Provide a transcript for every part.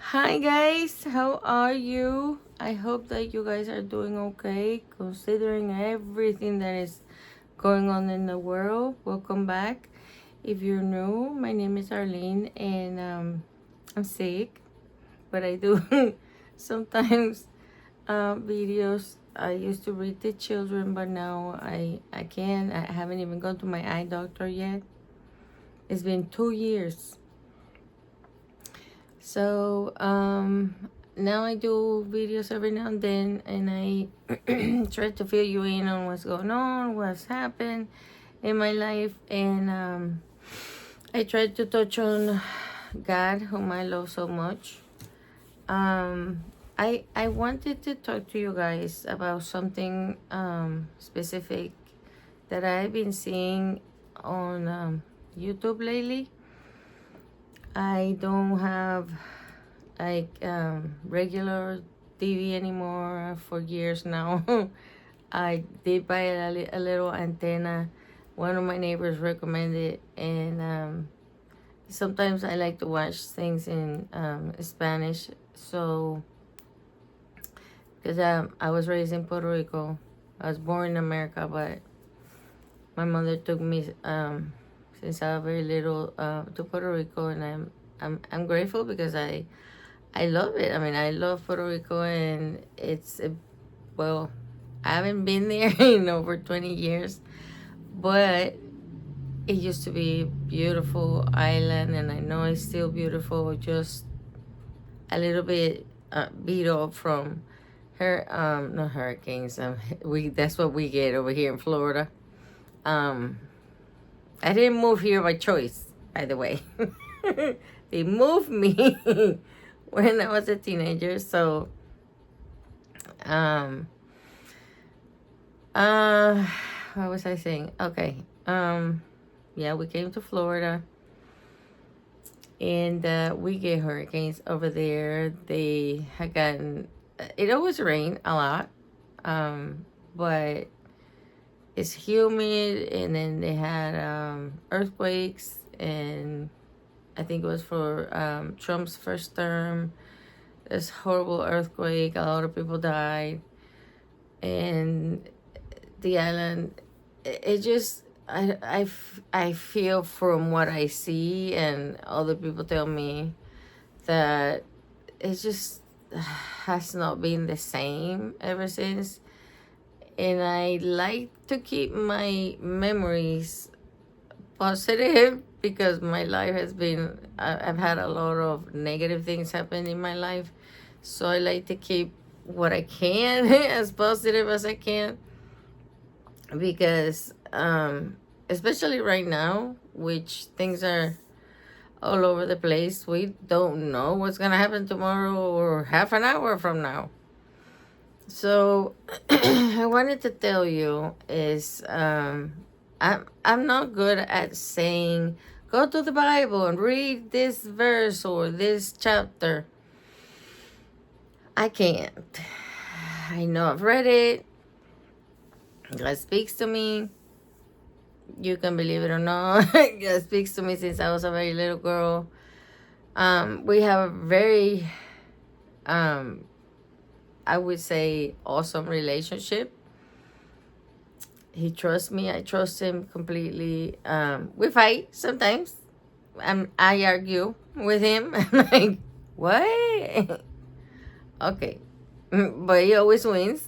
Hi guys, how are you? I hope that you guys are doing okay considering everything that is going on in the world. Welcome back. If you're new, my name is Arlene and I'm sick, but I do sometimes videos. I used to read the children, but now I can't. I haven't even gone to my eye doctor yet. It's been 2 years. So now I do videos every now and then, and I try to fill you in on what's going on, what's happened in my life, and I try to touch on God, whom I love so much. I wanted to talk to you guys about something specific that I've been seeing on YouTube lately. I don't have like regular TV anymore for years now. I did buy a little antenna. One of my neighbors recommended, and sometimes I like to watch things in Spanish. So, because I was raised in Puerto Rico, I was born in America, but my mother took me since I was very little to Puerto Rico, and I'm grateful because I love it. I mean, I love Puerto Rico, and well, I haven't been there in over 20 years, but it used to be a beautiful island, and I know it's still beautiful, just a little bit beat up from not hurricanes. That's what we get over here in Florida. I didn't move here by choice, by the way. They moved me when I was a teenager. So, um, uh, what was I saying? Okay. Yeah, we came to Florida, and we get hurricanes over there. They had gotten. It always rained a lot, but it's humid, and then they had earthquakes, and I think it was for Trump's first term. This horrible earthquake, a lot of people died, and the island, it just, I feel from what I see and other people tell me that it just has not been the same ever since. And I like to keep my memories positive because my life has been, I've had a lot of negative things happen in my life. So I like to keep what I can as positive as I can because, especially right now, which things are all over the place, we don't know what's going to happen tomorrow or half an hour from now. So I wanted to tell you is I'm not good at saying go to the Bible and read this verse or this chapter. I can't. I know I've read it. God speaks to me. You can believe it or not. God speaks to me since I was a very little girl. We have a very I would say awesome relationship. He trusts me. I trust him completely. We fight sometimes. I argue with him. I'm like, what? Okay. But he always wins.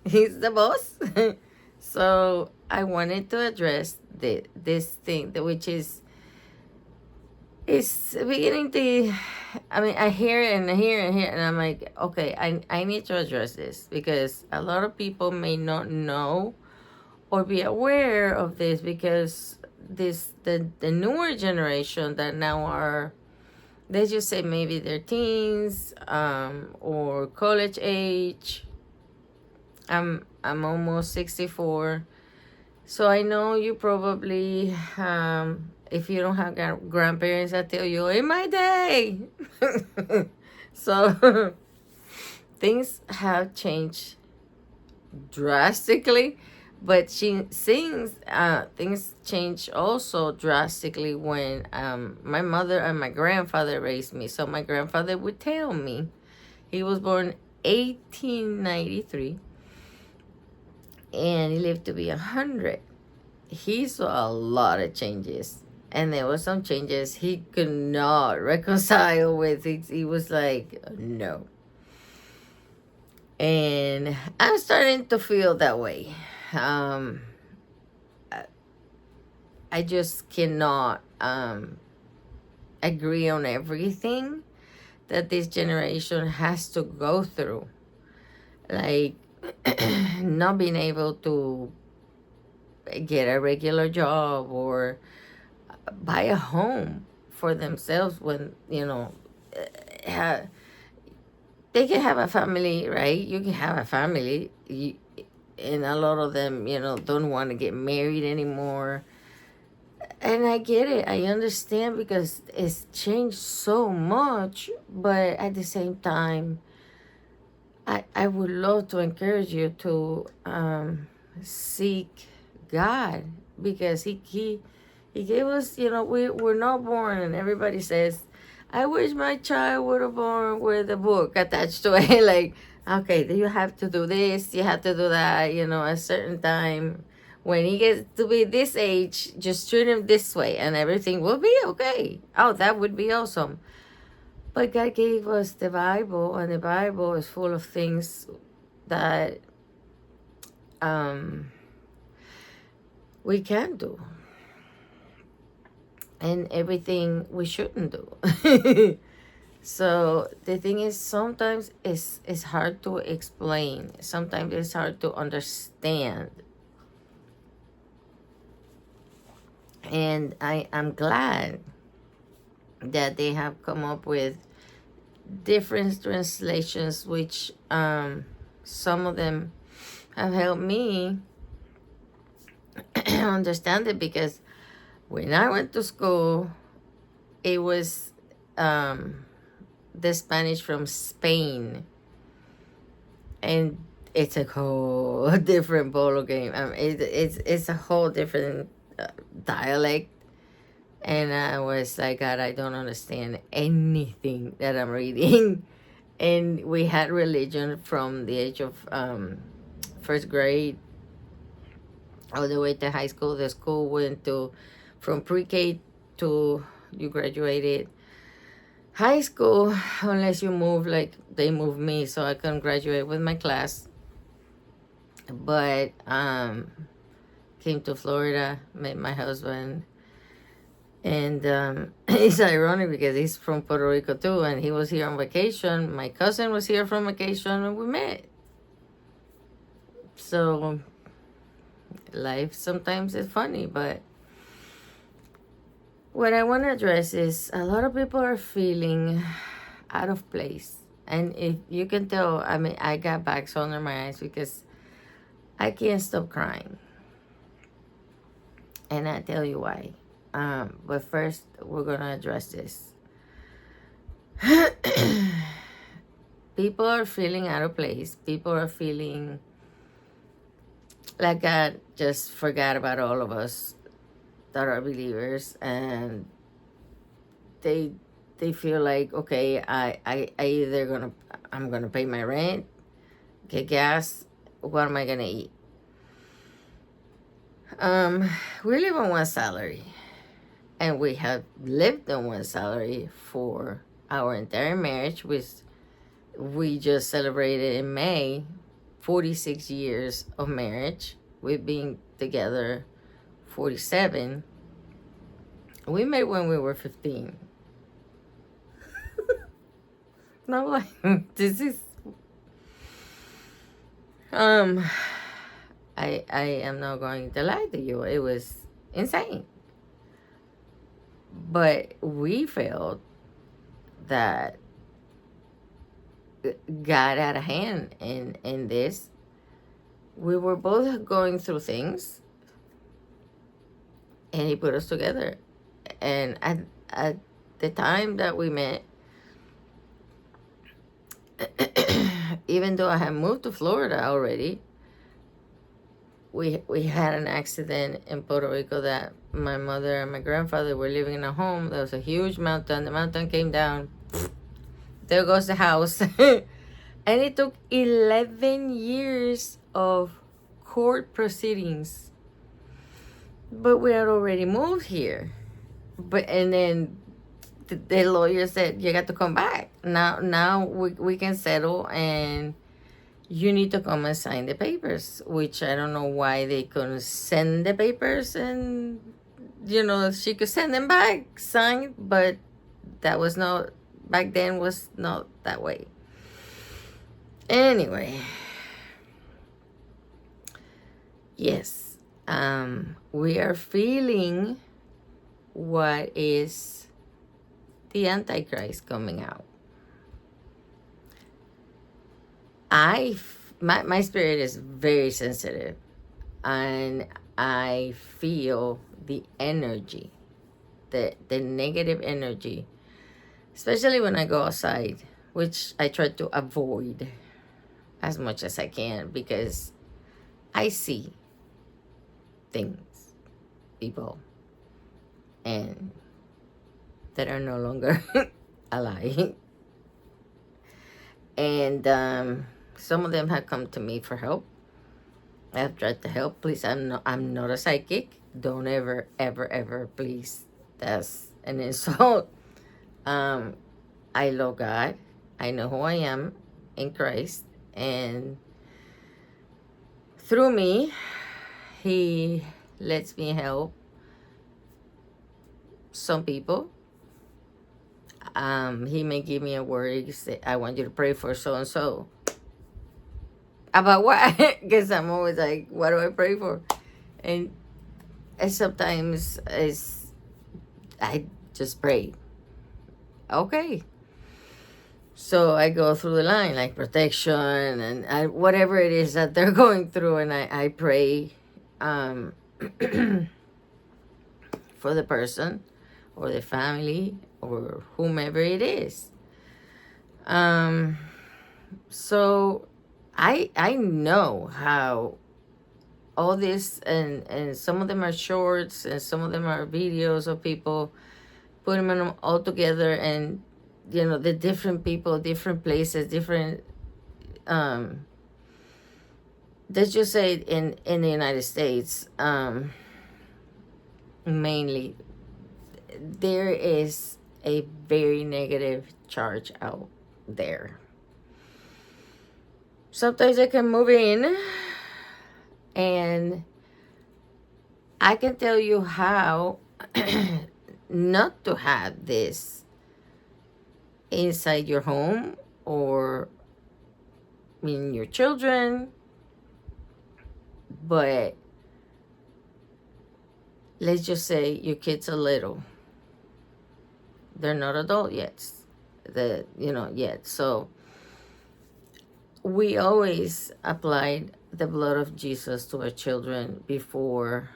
He's the boss. So I wanted to address this thing, which is it's beginning to, I mean, I hear it and I hear it and hear it, and I'm like, okay, I need to address this because a lot of people may not know or be aware of this because the newer generation that now are, they just say maybe they're teens or college age. I'm almost 64, so I know you probably if you don't have grandparents that tell you in my day. So things have changed drastically, But she sings, things change also drastically when my mother and my grandfather raised me. So my grandfather would tell me, he was born 1893 and he lived to be 100. He saw a lot of changes. And there were some changes he could not reconcile with. He was like, no. And I'm starting to feel that way. Um, I just cannot agree on everything that this generation has to go through. Like, not being able to get a regular job or buy a home for themselves when, ha- they can have a family, right? You can have a family. And a lot of them, don't want to get married anymore. And I get it. I understand because it's changed so much. But at the same time, I would love to encourage you to seek God, because he gave us, we're not born, and everybody says, I wish my child would have born with a book attached to it. Like, okay, you have to do this, you have to do that, a certain time. When he gets to be this age, just treat him this way and everything will be okay. Oh, that would be awesome. But God gave us the Bible, and the Bible is full of things that um, we can do, and everything we shouldn't do. So the thing is, sometimes it's hard to explain. Sometimes it's hard to understand. And I'm glad that they have come up with different translations, which some of them have helped me understand it, because when I went to school, it was the Spanish from Spain, and it's a whole different ball game. It's a whole different dialect, and I was like, God, I don't understand anything that I'm reading. And we had religion from the age of first grade all the way to high school. The school went to from pre-K to you graduated high school, unless you move like they moved me, so I couldn't graduate with my class. But came to Florida, met my husband, and it's ironic because he's from Puerto Rico too, and he was here on vacation. My cousin was here from vacation, and we met. So life sometimes is funny, but what I want to address is a lot of people are feeling out of place. And if you can tell, I mean, I got bags under my eyes because I can't stop crying. And I tell you why. But first, we're going to address this. People are feeling out of place. People are feeling like God just forgot about all of us that are believers, and they feel like, okay, I either I'm gonna pay my rent, get gas, what am I gonna eat? We live on one salary, and we have lived on one salary for our entire marriage, which we just celebrated in May, 46 years of marriage. We've been together 47. We met when we were 15. No, like, this is um I am not going to lie to you. It was insane. But we felt that got out of hand in this. We were both going through things, and he put us together. And at the time that we met, even though I had moved to Florida already, we had an accident in Puerto Rico that my mother and my grandfather were living in a home. There was a huge mountain. The mountain came down. There goes the house. And it took 11 years of court proceedings. But we had already moved here. And then the lawyer said, you got to come back. Now we can settle, and you need to come and sign the papers, which I don't know why they couldn't send the papers and, she could send them back, signed, but that was not, back then was not that way. Anyway, yes, we are feeling what is the Antichrist coming out. My spirit is very sensitive, and I feel the energy, the negative energy, especially when I go outside, which I try to avoid as much as I can, because I see things, people, and that are no longer alive. And some of them have come to me for help. I've tried to help. Please, I'm not a psychic. Don't ever, please. That's an insult. I love God. I know who I am in Christ. And through me, He lets me help some people. He may give me a word. He say, I want you to pray for so and so. About what? Because I'm always like, what do I pray for? And sometimes I just pray. Okay. So I go through the line, like protection and whatever it is that they're going through, and I pray for the person or the family or whomever it is. So I know how all this, and some of them are shorts and some of them are videos of people putting them all together, and the different people, different places, different let's just say in the United States, mainly, there is a very negative charge out there. Sometimes I can move in, and I can tell you how not to have this inside your home or in your children. But let's just say your kids are little. They're not adult yet. Yet. So we always applied the blood of Jesus to our children before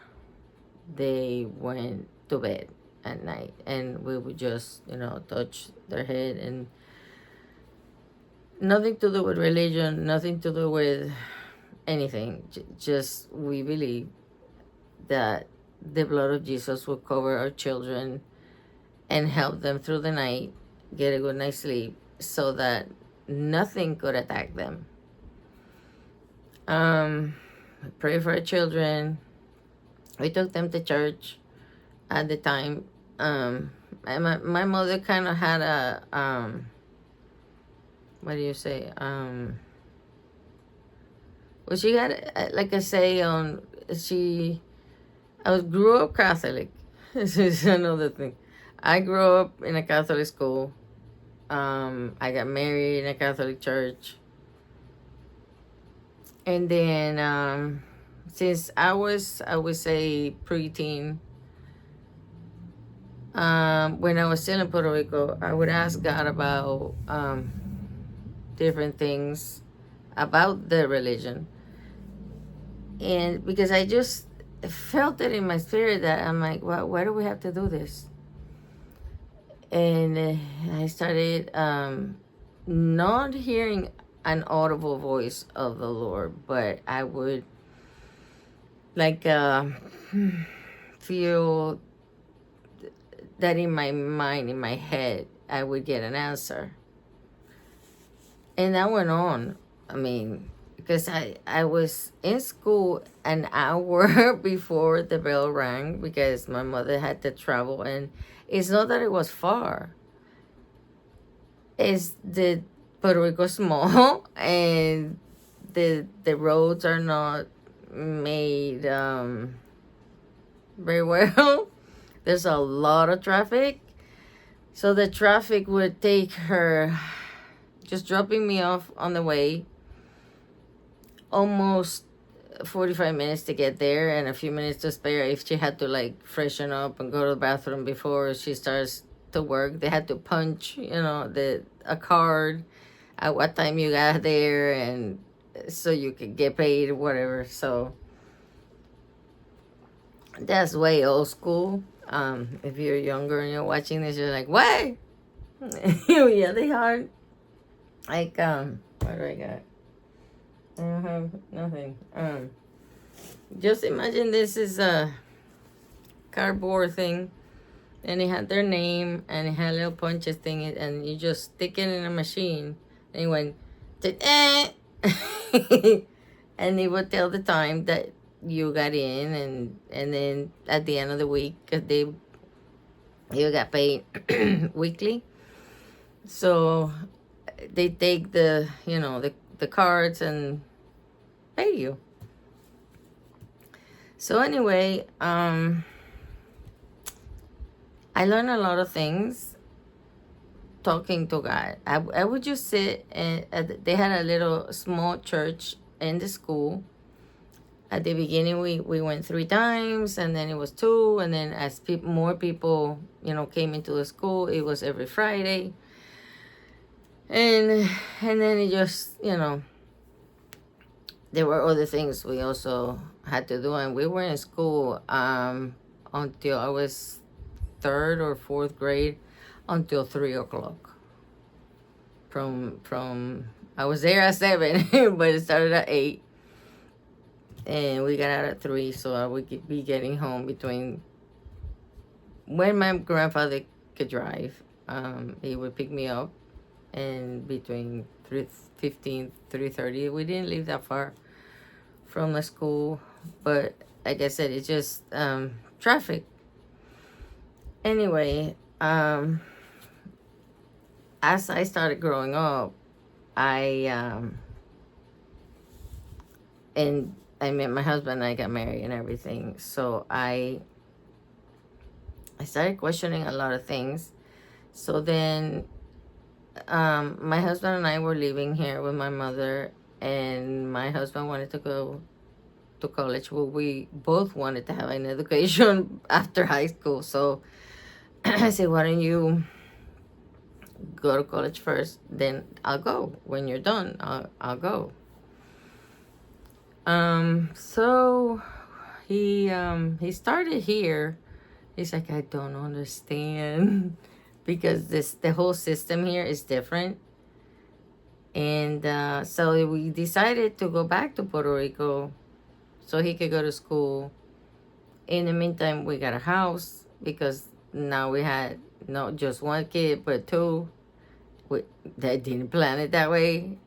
they went to bed at night, and we would just touch their head, and nothing to do with religion, nothing to do with anything. Just we believe that the blood of Jesus will cover our children and help them through the night get a good night's sleep, so that nothing could attack them. Pray for our children. We took them to church at the time. And my mother kind of had a what do you say? Well, she had like I say on grew up Catholic. This is another thing. I grew up in a Catholic school. I got married in a Catholic church. And then since I was, I would say, preteen, when I was still in Puerto Rico, I would ask God about different things about the religion. And because I just felt it in my spirit that I'm like, well, why do we have to do this? And I started not hearing an audible voice of the Lord, but I would like feel that in my mind, in my head, I would get an answer. And that went on. I mean, because I was in school an hour before the bell rang because my mother had to travel. And it's not that it was far, it's the Puerto Rico small and the roads are not made very well. There's a lot of traffic. So the traffic would take her, just dropping me off on the way, almost 45 minutes to get there and a few minutes to spare if she had to like freshen up and go to the bathroom before she starts to work. They had to punch, a card at what time you got there, and so you could get paid or whatever. So that's way old school. If you're younger and you're watching this, you're like, what? Yeah, they are. Like, what do I got? I don't have nothing. Just imagine this is a cardboard thing, and it had their name, and it had little punches thing, and you just stick it in a machine, and it went, eh. And it would tell the time that you got in, and then at the end of the week, you got paid weekly. So they take the cards and pay you. So anyway, I learned a lot of things talking to God. I would just sit, and they had a little small church in the school. At the beginning, we went 3 times, and then it was 2, and then as more people came into the school, it was every Friday. And then it just there were other things we also had to do, and we were in school until I was 3rd or 4th grade, until 3 o'clock. From I was there at 7, but it started at 8, and we got out at 3. So I would be getting home between when my grandfather could drive. He would pick me up, and between 3:15, 3:30, we didn't live that far from the school, but like I said, it's just traffic. Anyway, as I started growing up, and I met my husband, and I got married and everything. So I started questioning a lot of things. So then my husband and I were living here with my mother, and my husband wanted to go to college. Well, we both wanted to have an education after high school. So I said, why don't you go to college first, then I'll go. When you're done, I'll go. So he started here. He's like, I don't understand because the whole system here is different. And so we decided to go back to Puerto Rico so he could go to school. In the meantime, we got a house because now we had not just 1 kid, but 2. That didn't plan it that way.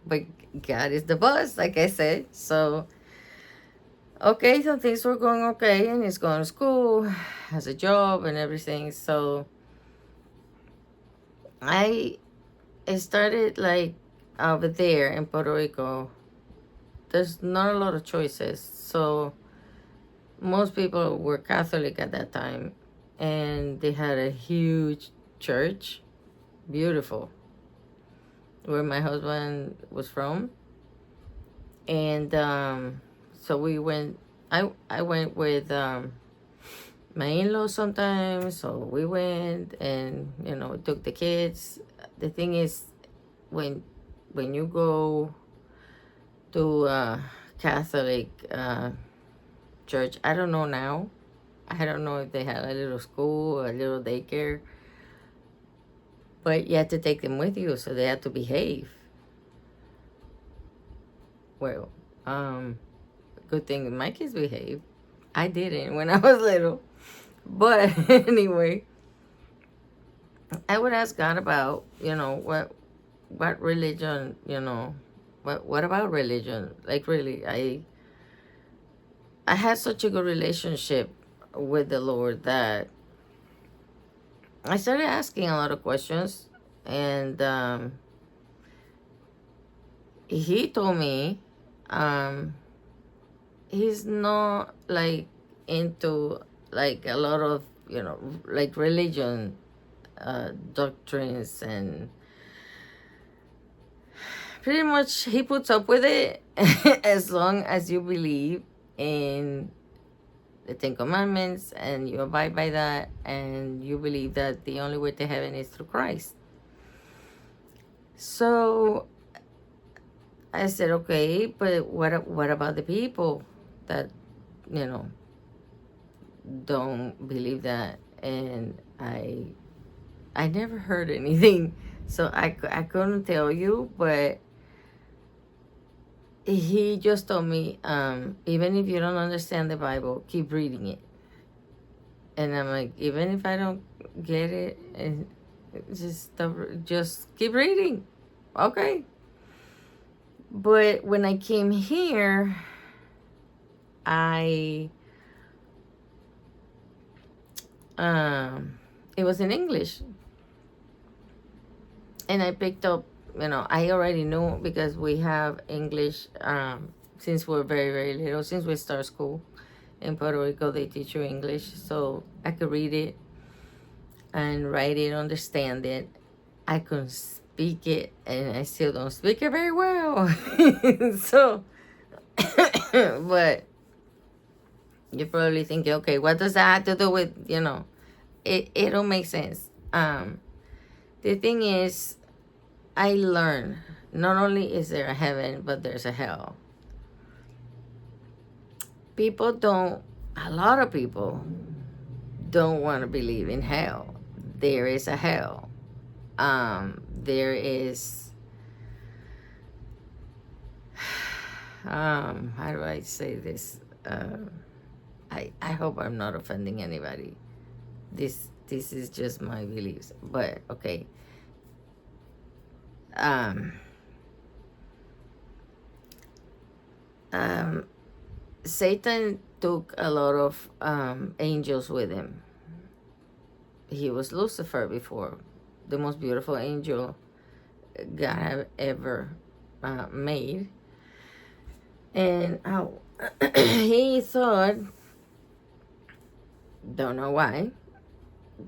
But God is the boss, like I said. So, okay, so things were going okay, and he's going to school, has a job and everything. So I started like over there in Puerto Rico. There's not a lot of choices. So most people were Catholic at that time, and they had a huge church, beautiful, where my husband was from. And so we went, I went with my in-laws sometimes. So we went, and took the kids. The thing is, when you go to Catholic church, I don't know now, I don't know if they had a little school or a little daycare, but you had to take them with you, so they had to behave well. Good thing my kids behave. I didn't when I was little. But anyway, I would ask God about, what religion, what about religion? Like really, I had such a good relationship with the Lord that I started asking a lot of questions, and he told me um, he's not like into like a lot of like religion doctrines, and pretty much he puts up with it as long as you believe in the Ten Commandments and you abide by that and you believe that the only way to heaven is through Christ. So I said, okay, but what about the people that you know don't believe that? And I never heard anything, so I couldn't tell you, but he just told me, even if you don't understand the Bible, keep reading it. And I'm like, even if I don't get it, and just keep reading, okay. But when I came here, I it was in English, and I picked up. I already knew because we have English since we're very very little. Since we start school in Puerto Rico, they teach you English, so I could read it and write it, understand it. I could speak it, and I still don't speak it very well. So, but you're probably thinking, okay, what does that have to do with, it don't make sense. The thing is, I learned not only is there a heaven, but there's a hell. A lot of people don't want to believe in hell. There is a hell. There is, how do I say this? I hope I'm not offending anybody. This is just my beliefs, but okay. Satan took a lot of angels with him. He was Lucifer before, the most beautiful angel God have ever made, and he thought, don't know why,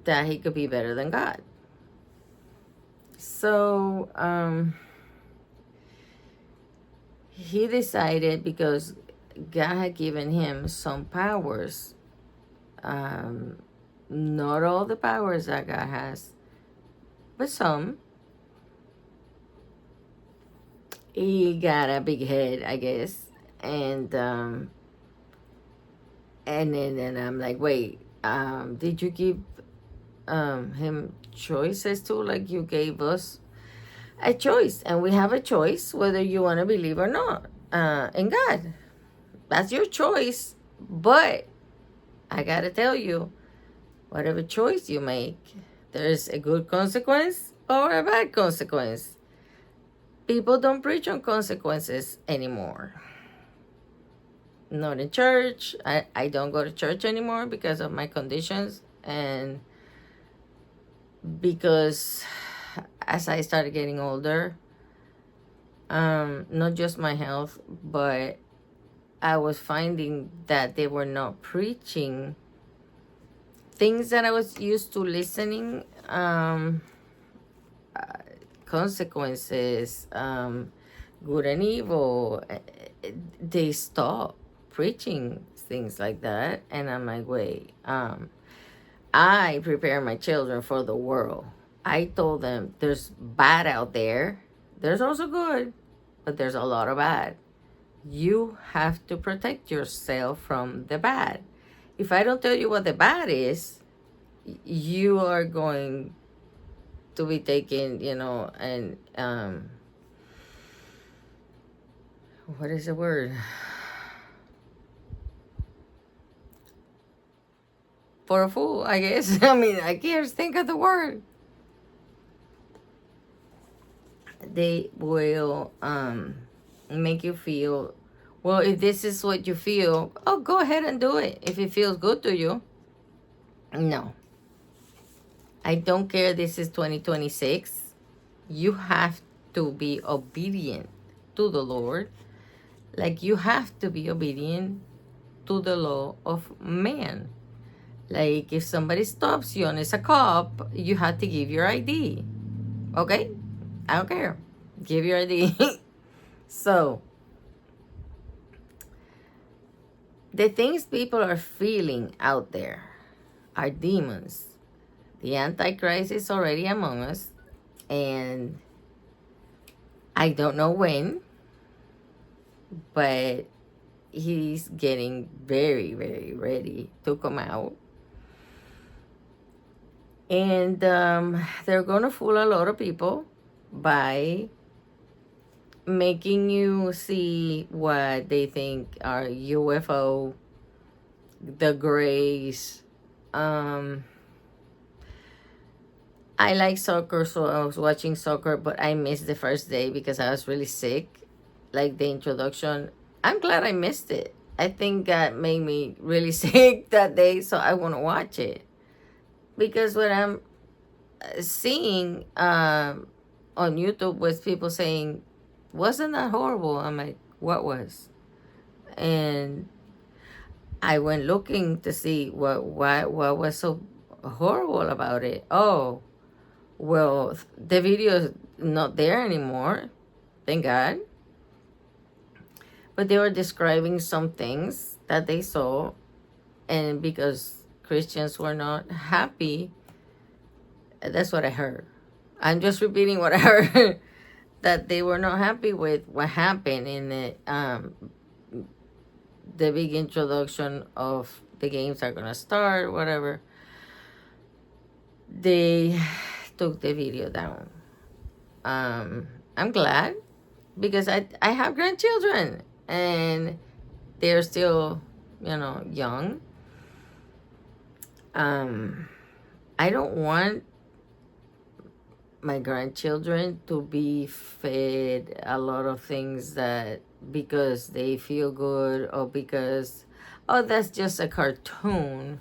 that he could be better than God. So he decided, because God had given him some powers, not all the powers that God has, but some. He got a big head, I guess, and then I'm like, wait, did you give him choices too? Like you gave us a choice, and we have a choice whether you want to believe or not in God. That's your choice. But I gotta tell you, whatever choice you make, there's a good consequence or a bad consequence. People don't preach on consequences anymore. Not in church. I don't go to church anymore because of my conditions, and because as I started getting older, not just my health, but I was finding that they were not preaching things that I was used to listening, consequences, good and evil. They stopped preaching things like that, and I'm like, wait, I prepare my children for the world. I told them there's bad out there. There's also good, but there's a lot of bad. You have to protect yourself from the bad. If I don't tell you what the bad is, you are going to be taken, and what is the word? for a fool, I guess. I mean, I can't think of the word. They will make you feel, well, if this is what you feel, oh, go ahead and do it if it feels good to you. No, I don't care. This is 2026. You have to be obedient to the Lord. Like, you have to be obedient to the law of man. Like, if somebody stops you and it's a cop, you have to give your ID. Okay? I don't care. Give your ID. So, the things people are feeling out there are demons. The Antichrist is already among us, and I don't know when, but he's getting very, very ready to come out. And they're going to fool a lot of people by making you see what they think are UFO, the grays. I like soccer, so I was watching soccer, but I missed the first day because I was really sick. Like the introduction, I'm glad I missed it. I think God made me really sick that day, so I want to watch it. Because what I'm seeing on YouTube was people saying, wasn't that horrible? I'm like, what was? And I went looking to see what was so horrible about it. Oh, well, the video is not there anymore, thank God. But they were describing some things that they saw, and because Christians were not happy, that's what I heard. I'm just repeating what I heard, that they were not happy with what happened in the big introduction of the games are gonna start, whatever. They took the video down. I'm glad, because I have grandchildren and they're still, young. I don't want my grandchildren to be fed a lot of things that because they feel good, or because, oh, that's just a cartoon.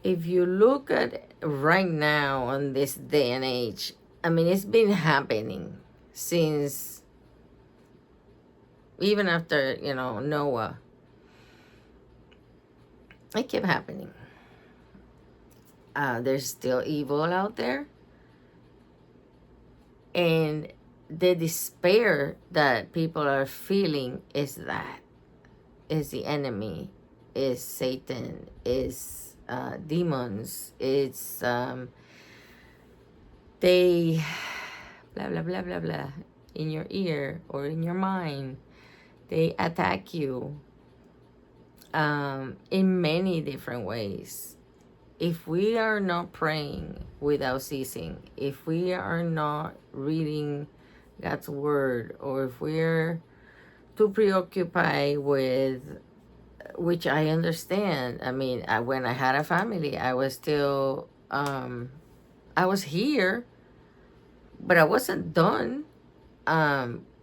If you look at right now on this day and age, I mean, it's been happening since, even after, Noah. It kept happening. There's still evil out there. And the despair that people are feeling is the enemy, is Satan, is demons. It's they blah blah blah blah blah in your ear or in your mind. They attack you in many different ways. If we are not praying without ceasing, if we are not reading God's word, or if we're too preoccupied with, which I understand. I mean, when I had a family, I was still, I was here, but I wasn't done.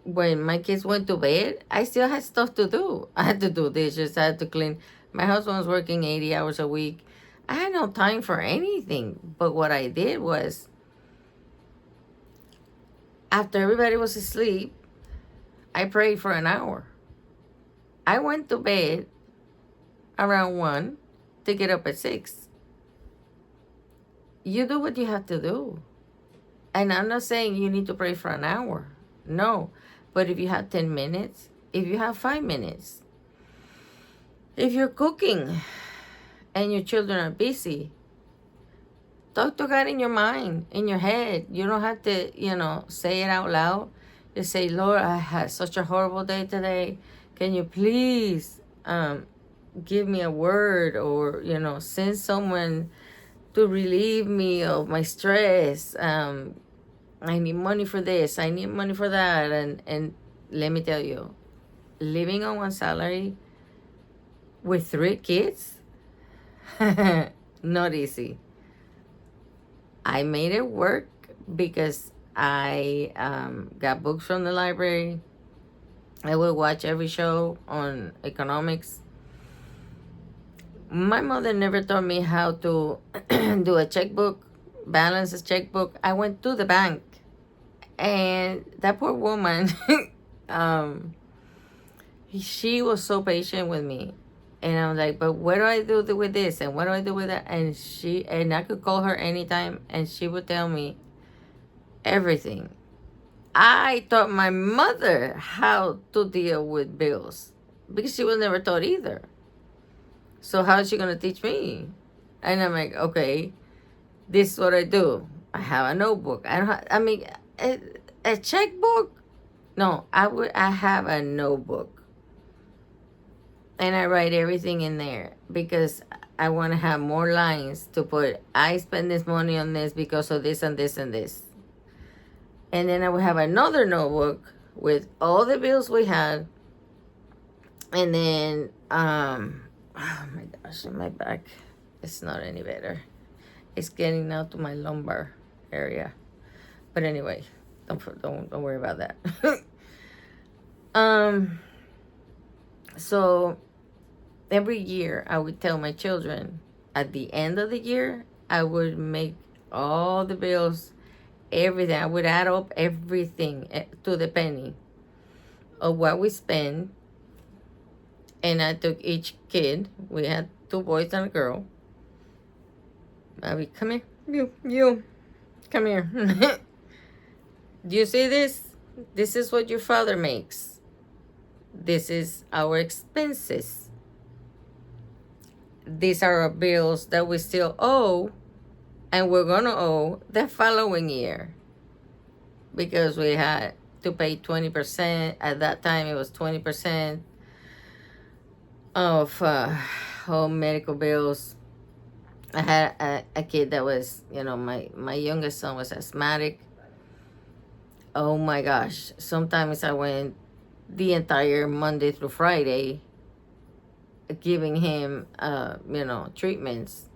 When my kids went to bed, I still had stuff to do. I had to do dishes, I had to clean. My husband was working 80 hours a week. I had no time for anything. But what I did was, after everybody was asleep, I prayed for an hour. I went to bed around 1 to get up at 6. You do what you have to do. And I'm not saying you need to pray for an hour. No. But if you have 10 minutes, if you have 5 minutes, if you're cooking and your children are busy, talk to God in your mind, in your head. You don't have to, say it out loud. Just say, Lord, I had such a horrible day today. Can you please give me a word, or, send someone to relieve me of my stress. I need money for this. I need money for that. And let me tell you, living on one salary with 3 kids, Not easy. I made it work because I got books from the library. I would watch every show on economics. My mother never taught me how to do a checkbook, balance a checkbook. I went to the bank, and that poor woman, um, she was so patient with me. And I'm like, but what do I do with this? And what do I do with that? And I could call her anytime, and she would tell me everything. I taught my mother how to deal with bills because she was never taught either. So how is she gonna teach me? And I'm like, okay, this is what I do. I have a notebook. I mean, a checkbook. No, I have a notebook, and I write everything in there because I want to have more lines to put. I spend this money on this because of this and this and this. And then I would have another notebook with all the bills we had. And then, oh my gosh, my back, it's not any better. It's getting now to my lumbar area. But anyway, don't worry about that. So every year I would tell my children at the end of the year, I would make all the bills, everything. I would add up everything to the penny of what we spend. And I took each kid. We had 2 boys and a girl. I would, come here. You. Come here. Do you see this? This is what your father makes. This is our expenses. These are our bills that we still owe, and we're going to owe the following year. Because we had to pay 20%. At that time, it was 20% of home medical bills. I had a kid that was, my youngest son was asthmatic. Oh my gosh. Sometimes I went the entire Monday through Friday giving him, treatments.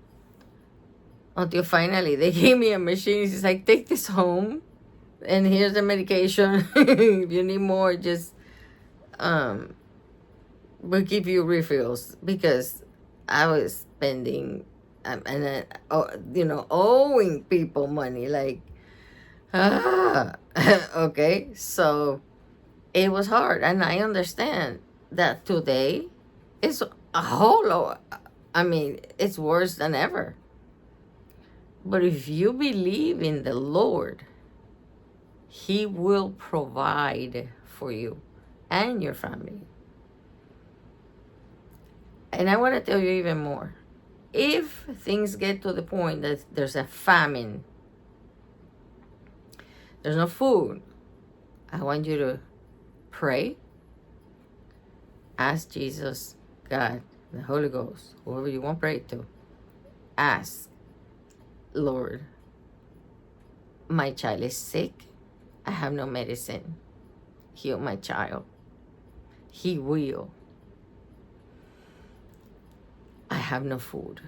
Until finally they gave me a machine. He's like, take this home and here's the medication. If you need more, just, we'll give you refills, because I was spending owing people money, like, okay. So it was hard, and I understand that today it's a whole lot. I mean, it's worse than ever. But if you believe in the Lord, He will provide for you and your family. And I want to tell you even more. If things get to the point that there's a famine, there's no food, I want you to pray, ask Jesus, God, the Holy Ghost, whoever you want to pray to, ask, Lord, my child is sick. I have no medicine. Heal my child. He will. I have no food.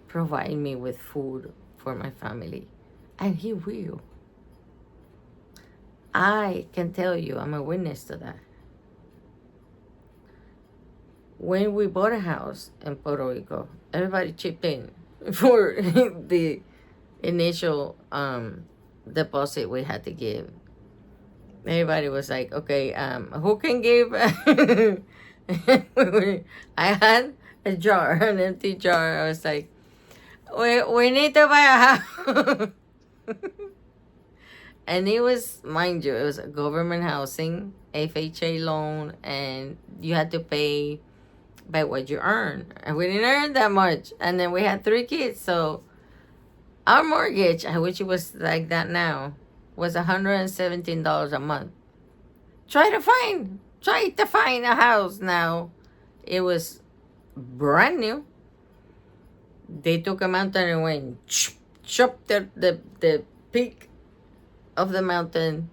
Provide me with food for my family. And He will. I can tell you, I'm a witness to that. When we bought a house in Puerto Rico, everybody chipped in for the initial deposit we had to give. Everybody was like, okay, who can give? I had a jar, an empty jar. I was like, we need to buy a house. And it was, mind you, it was a government housing, FHA loan, and you had to pay by what you earn. And we didn't earn that much. And then we had 3 kids, so our mortgage, I wish it was like that now, was $117 a month. Try to find a house now. It was brand new. They took a mountain and went chopped the peak of the mountain,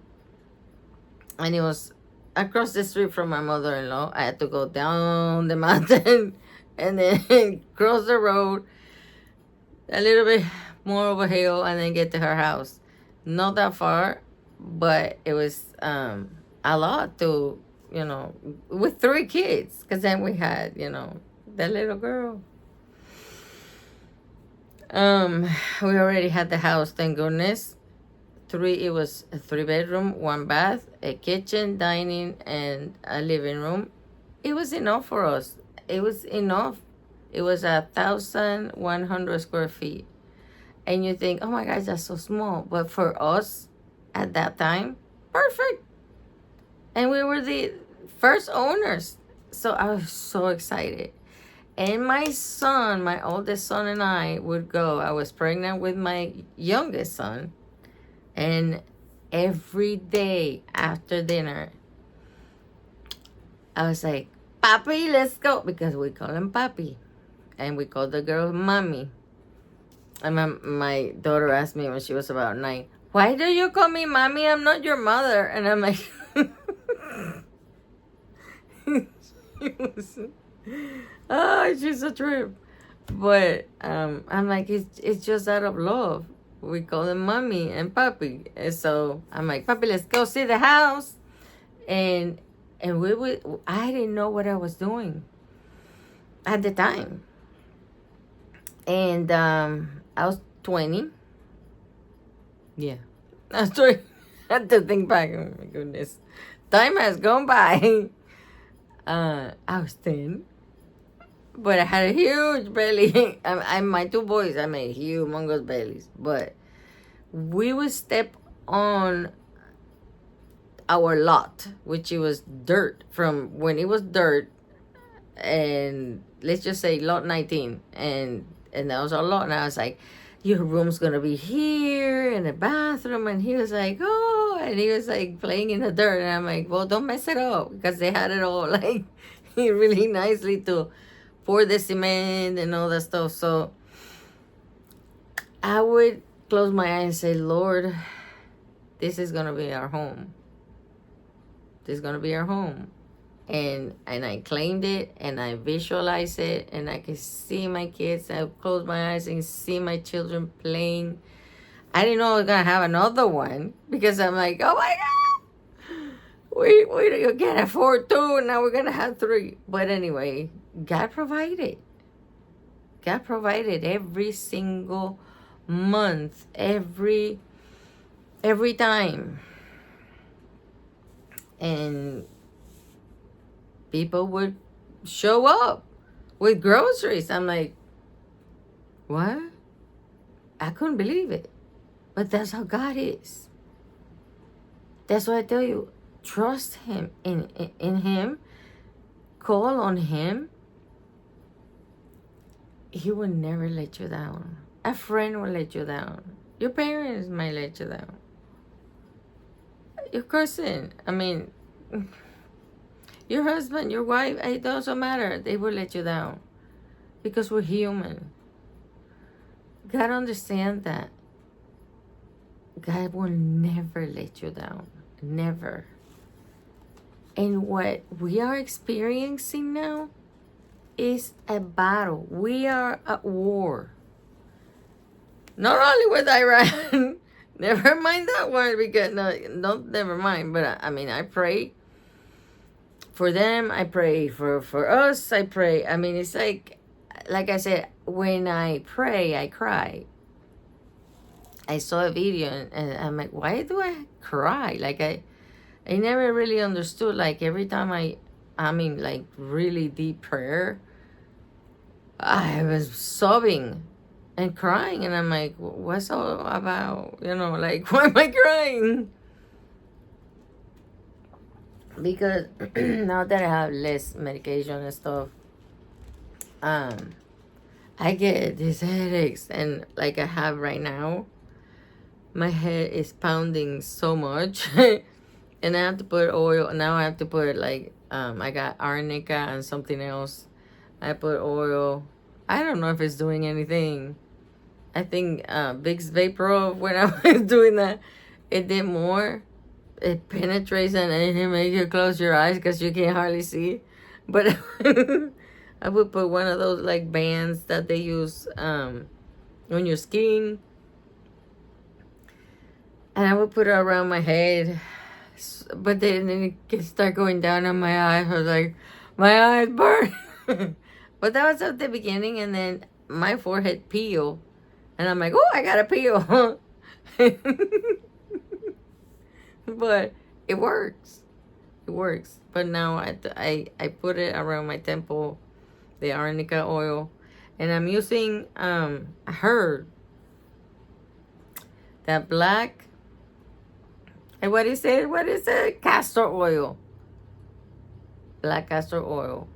and it was across the street from my mother-in-law. I had to go down the mountain and then cross the road a little bit more of a hill and then get to her house. Not that far, but it was a lot to, with 3 kids, because then we had, that little girl. We already had the house, thank goodness. It was a 3 bedroom, 1 bath, a kitchen, dining, and a living room. It was enough for us. It was enough. It was 1,100 square feet. And you think, oh my gosh, that's so small. But for us at that time, perfect. And we were the first owners. So I was so excited. And my son, my oldest son, and I would go. I was pregnant with my youngest son. And every day after dinner, I was like, Papi, let's go. Because we call him Papi. And we call the girl Mommy. And my daughter asked me when she was about 9, why do you call me Mommy? I'm not your mother. And I'm like, she's a trip. But I'm like, it's just out of love. We call them Mommy and Papi. And so I'm like, Papi, let's go see the house. And I didn't know what I was doing at the time. And I was 20. Yeah. I was 20. I had to think back. Oh my goodness. Time has gone by. I was 10. But I had a huge belly. My 2 boys, I made humongous bellies. But we would step on our lot, which it was dirt from when it was dirt. And let's just say lot 19. And that was our lot. And I was like, your room's going to be here in the bathroom. And he was like, oh. And he was like playing in the dirt. And I'm like, well, don't mess it up. Because they had it all like really nicely to pour the cement and all that stuff. So I would close my eyes and say, Lord, this is going to be our home. This is going to be our home. And I claimed it, and I visualized it, and I could see my kids. I would close my eyes and see my children playing. I didn't know I was going to have another one, because I'm like, oh my God, we can't afford 2, and now we're going to have 3. But anyway, God provided. God provided every single month, every time. And people would show up with groceries. I'm like, what? I couldn't believe it. But that's how God is. That's why I tell you, trust Him. In Him. Call on Him. He will never let you down. A friend will let you down. Your parents might let you down. Your cousin, your husband, your wife, it doesn't matter. They will let you down. Because we're human. God understands that. God will never let you down. Never. And what we are experiencing now is a battle. We are at war. Not only with Iran. Never mind that one, because never mind. But I pray for them. I pray for us. I pray. It's like I said, when I pray, I cry. I saw a video and I'm like, why do I cry? Like I never really understood. Like every time like really deep prayer, I was sobbing and crying, and I'm like, what's all about? Like, why am I crying? Because now that I have less medication and stuff, I get these headaches, and like I have right now, my head is pounding so much. And I have to put oil. Now I have to put I got arnica and something else. I put oil. I don't know if it's doing anything. I think Vicks Vapor, when I was doing that, it did more. It penetrates and it makes you close your eyes because you can't hardly see. But I would put one of those like bands that they use when you're skiing, and I would put it around my head. But then it could start going down on my eyes. I was like, my eyes burn. But that was at the beginning, and then my forehead peeled, and I'm like, oh, I got to peel. But it works. It works. But now I put it around my temple, the arnica oil, and I'm using I heard that black. And what is it? What is it? Castor oil. Black castor oil.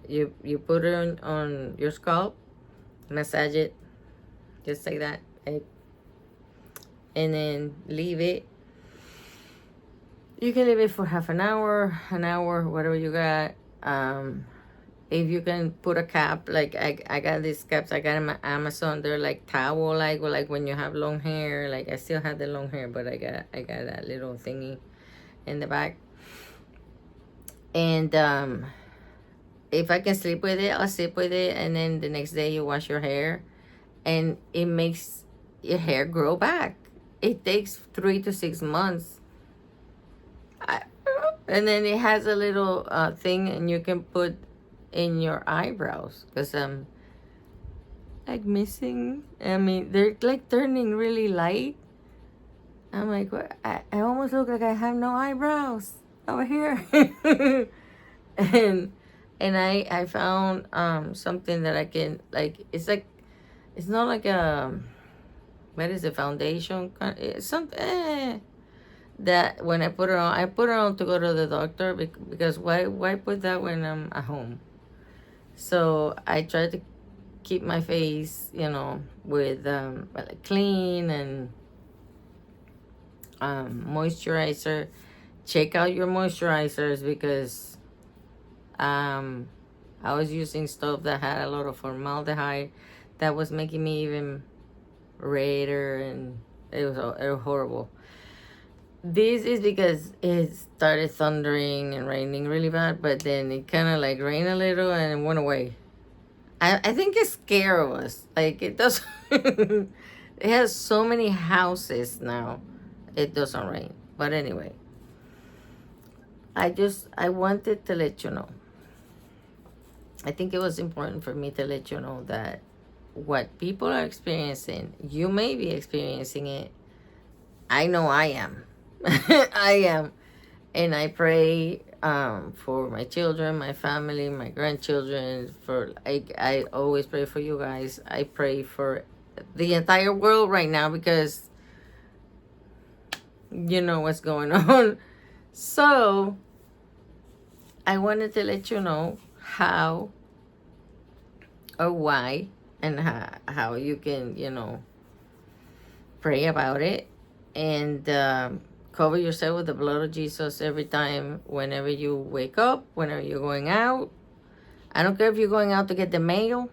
You put it on your scalp, massage it, just like that, and then leave it. You can leave it for half an hour, whatever you got. If you can put a cap, like I got these caps I got in my Amazon. They're like towel, like when you have long hair. Like I still have the long hair, but I got that little thingy in the back. And if I can sleep with it, I'll sleep with it. And then the next day you wash your hair, and it makes your hair grow back. It takes 3 to 6 months. And then it has a little thing, and you can put in your eyebrows, because I'm like missing. I mean, they're like turning really light. I'm like, what? I almost look like I have no eyebrows over here. and I found something that I can, like, it's not like a, what is it, foundation? It's something that when I put it on to go to the doctor, because why put that when I'm at home? So I try to keep my face, with clean and moisturizer. Check out your moisturizers, because I was using stuff that had a lot of formaldehyde that was making me even redder, and it was horrible. This is because it started thundering and raining really bad, but then it kind of like rained a little and it went away. I think it's scared of us. Like, it does. It has so many houses now. It doesn't rain. But anyway, I wanted to let you know. I think it was important for me to let you know that what people are experiencing, you may be experiencing it. I know I am. I am. And I pray for my children, my family, my grandchildren. I always pray for you guys. I pray for the entire world right now, because you know what's going on. So I wanted to let you know how or why, and how you can, pray about it, and cover yourself with the blood of Jesus every time, whenever you wake up, whenever you're going out. I don't care if you're going out to get the mail,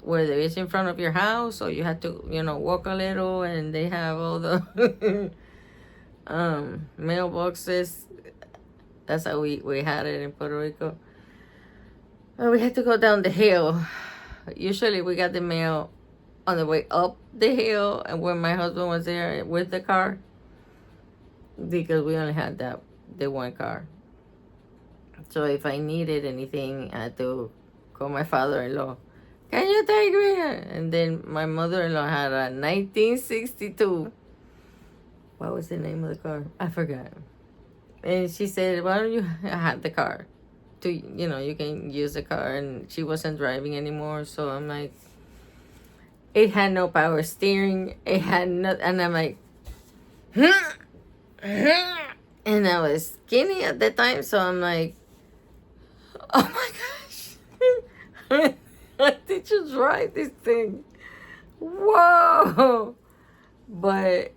whether it's in front of your house or you have to, walk a little, and they have all the mailboxes. That's how we had it in Puerto Rico. We had to go down the hill. Usually we got the mail on the way up the hill, and when my husband was there with the car, because we only had the one car. So if I needed anything, I had to call my father-in-law. Can you take me? And then my mother-in-law had a 1962. What was the name of the car? I forgot. And she said, why don't you have the car? You can use the car. And she wasn't driving anymore. So I'm like, it had no power steering. It had no, and I'm like, and I was skinny at the time. So I'm like, oh my gosh. How did you drive this thing? Whoa. But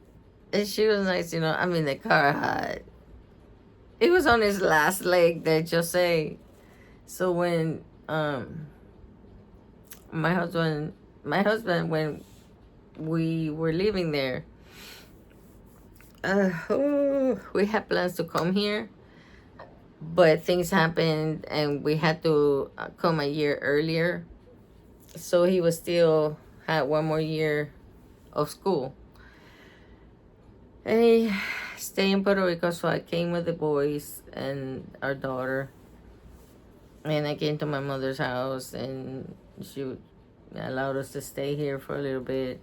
she was nice, I mean, the car it was on his last leg, let's just say. So when my husband, when we were living there, we had plans to come here, but things happened and we had to come a year earlier. So he was still had one more year of school. And he stayed in Puerto Rico, so I came with the boys and our daughter. And I came to my mother's house, and she allowed us to stay here for a little bit.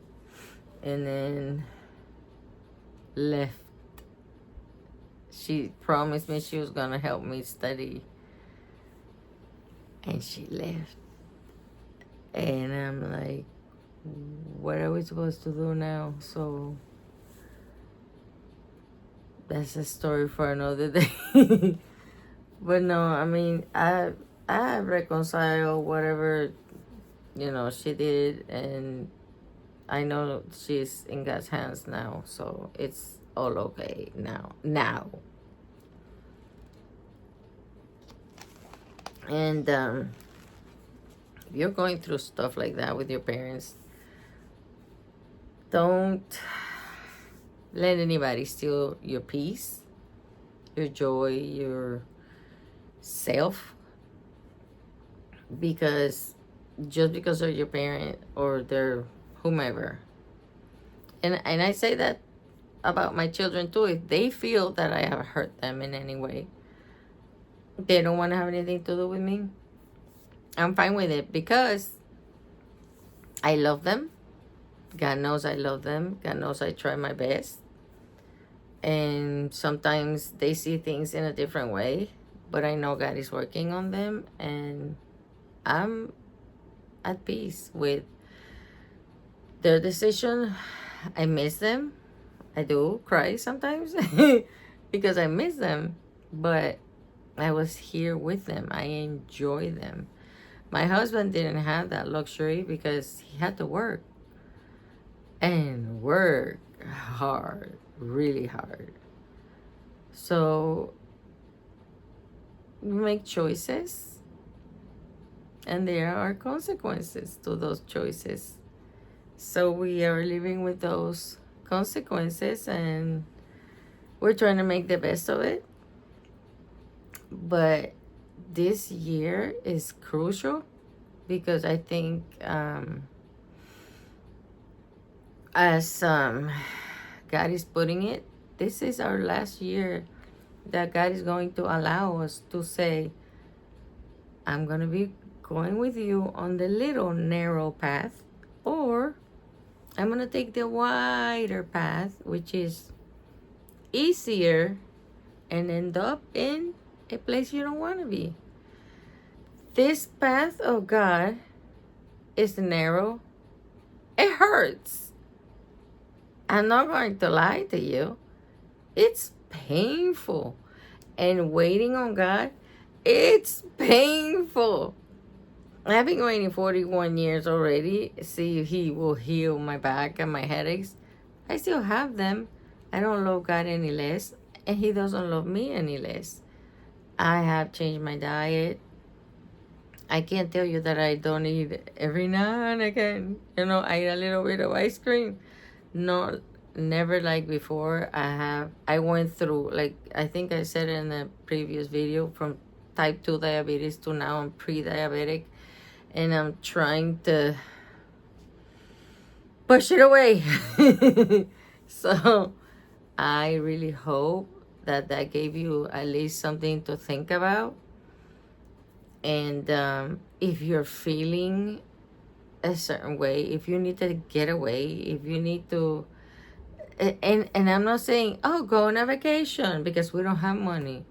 And then left. She promised me she was going to help me study. And she left. And I'm like, what are we supposed to do now? So that's a story for another day. But no, I mean, I reconcile whatever, she did, and I know she's in God's hands now, so it's all okay now. And if you're going through stuff like that with your parents, don't let anybody steal your peace, your joy, your self, because just because they're your parent or they're whomever. And I say that about my children too. If they feel that I have hurt them in any way, they don't want to have anything to do with me, I'm fine with it, because I love them. God knows I love them. God knows I try my best. And sometimes they see things in a different way, but I know God is working on them, and I'm at peace with their decision. I miss them. I do cry sometimes because I miss them, but I was here with them. I enjoy them. My husband didn't have that luxury because he had to work, and work hard, really hard. So we make choices, and there are consequences to those choices. So we are living with those consequences, and we're trying to make the best of it. But this year is crucial, because I think as God is putting it, this is our last year that God is going to allow us to say, I'm going to be going with you on the little narrow path, or I'm going to take the wider path, which is easier, and end up in a place you don't want to be. This path of God is narrow. It hurts. I'm not going to lie to you. It's painful. And waiting on God, it's painful. I've been waiting 41 years already. See if He will heal my back and my headaches. I still have them. I don't love God any less, and He doesn't love me any less. I have changed my diet. I can't tell you that I don't eat every now and again. I eat a little bit of ice cream. No, never like before. I went through, like, I think I said in the previous video, from type 2 diabetes to now I'm pre-diabetic, and I'm trying to push it away. So I really hope that gave you at least something to think about. And if you're feeling a certain way, if you need to get away, if you need to, and I'm not saying, oh, go on a vacation, because we don't have money.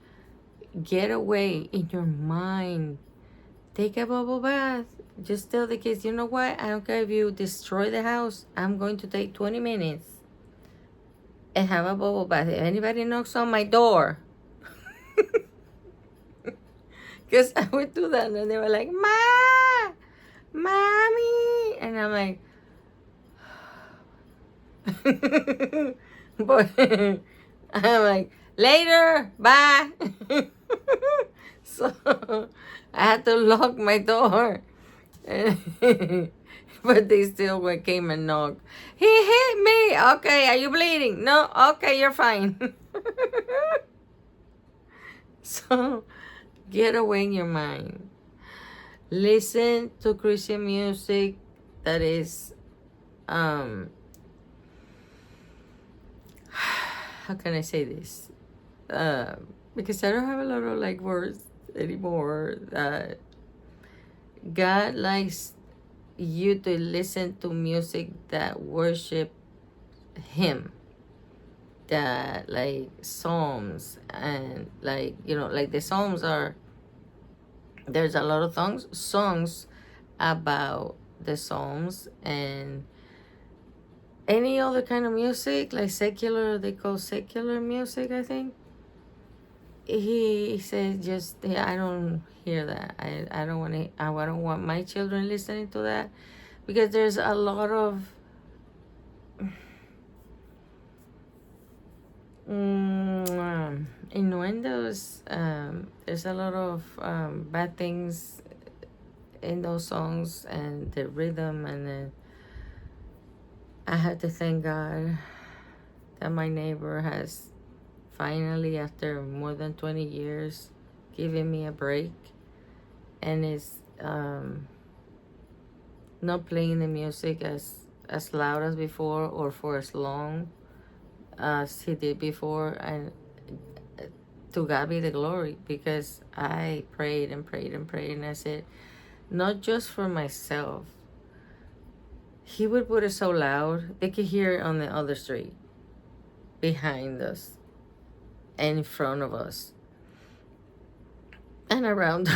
Get away in your mind. Take a bubble bath. Just tell the kids, you know what? I don't care if you destroy the house. I'm going to take 20 minutes and have a bubble bath. If anybody knocks on my door, because I would do that, and they were like, Ma, Mommy. And I'm like, but I'm like, later, bye. So I had to lock my door. But they still came and knocked. He hit me. Okay, are you bleeding? No. Okay, you're fine. So Get away in your mind. Listen to Christian music that is, how can I say this? Because I don't have a lot of like words anymore. God likes you to listen to music that worship Him, that like psalms, and like, you know, like the psalms are, there's a lot of songs about the psalms, and any other kind of music like secular, they call secular music, I think. He said, just, yeah, I don't hear that. I don't want to, I don't want my children listening to that, because there's a lot of innuendos. There's a lot of bad things in those songs, and the rhythm. And then I have to thank God that my neighbor has finally, after more than 20 years, given me a break, and is not playing the music as loud as before, or for as long as he did before. And to God be the glory, because I prayed and prayed and prayed, and I said, not just for myself. He would put it so loud they could hear it on the other street, behind us and in front of us and around.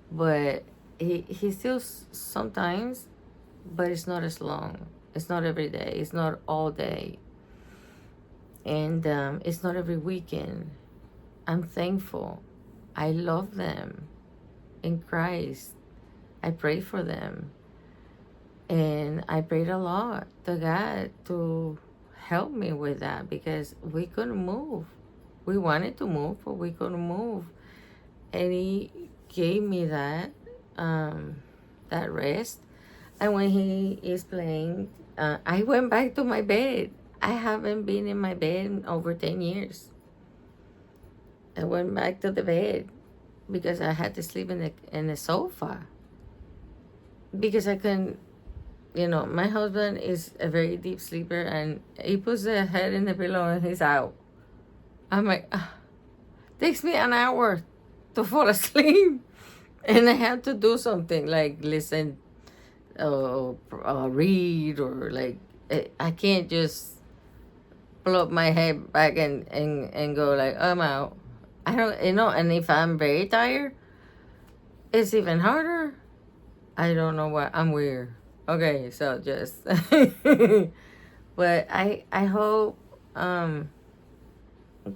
But he still sometimes, but it's not as long. It's not every day. It's not all day. And it's not every weekend. I'm thankful. I love them in Christ. I pray for them. And I prayed a lot to God to help me with that, because we couldn't move. We wanted to move, but we couldn't move. And He gave me that that rest. And when He is playing, I went back to my bed. I haven't been in my bed in over 10 years. I went back to the bed because I had to sleep in the sofa, because I couldn't. You know, my husband is a very deep sleeper, and he puts the head in the pillow and he's out. I'm like, takes me an hour to fall asleep. And I have to do something like listen, or read, or like, I can't just pull up my head back and go like, I'm out. I don't, you know, and if I'm very tired, it's even harder. I don't know what, I'm weird. Okay, so just, but I hope that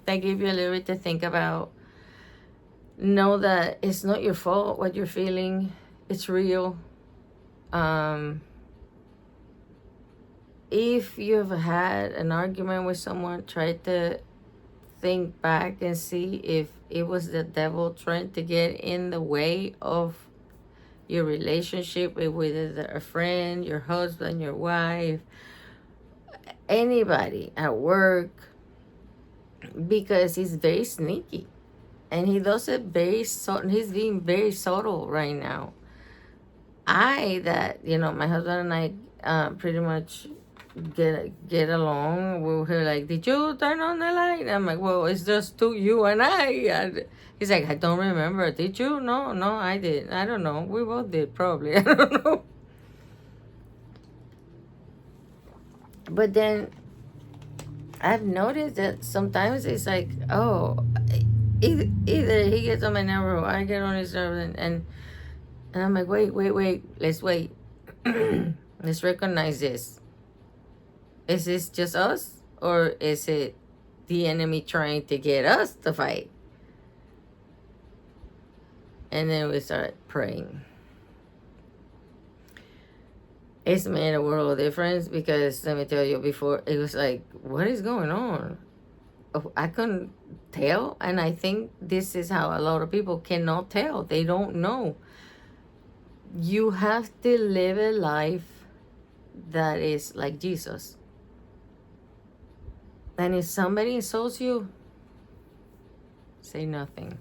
give you a little bit to think about. Know that it's not your fault what you're feeling. It's real. If you've had an argument with someone, try to think back and see if it was the devil trying to get in the way of your relationship with either a friend, your husband, your wife, anybody at work, because he's very sneaky, and he does it very subtle. He's being very subtle right now. My husband and I pretty much get along. We're like, did you turn on the light? I'm like, well, it's just you and I. And he's like, I don't remember. Did you? No, I did. I don't know. We both did, probably. I don't know. But then I've noticed that sometimes it's like, oh, either he gets on my nerve or I get on his nerve, and I'm like, wait, let's wait. Let's recognize this. Is this just us, or is it the enemy trying to get us to fight? And then we start praying. It's made a world of difference, because let me tell you, before it was like, what is going on? I couldn't tell, and I think this is how a lot of people cannot tell. They don't know. You have to live a life that is like Jesus. And if somebody insults you, say nothing.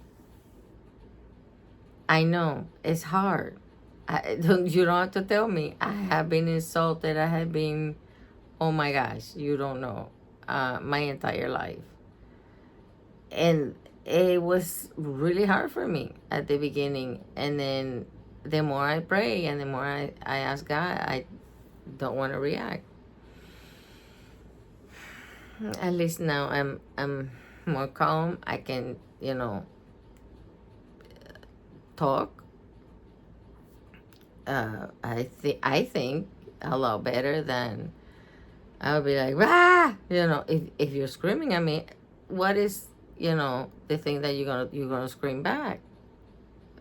I know it's hard. You don't have to tell me. I have been insulted. I have been, oh my gosh, you don't know, my entire life. And it was really hard for me at the beginning. And then the more I pray and the more I ask God, I don't want to react. At least now I'm more calm. I can, talk. I think a lot better than I'll be like, ah, if you're screaming at me, what is, the thing that you're gonna scream back?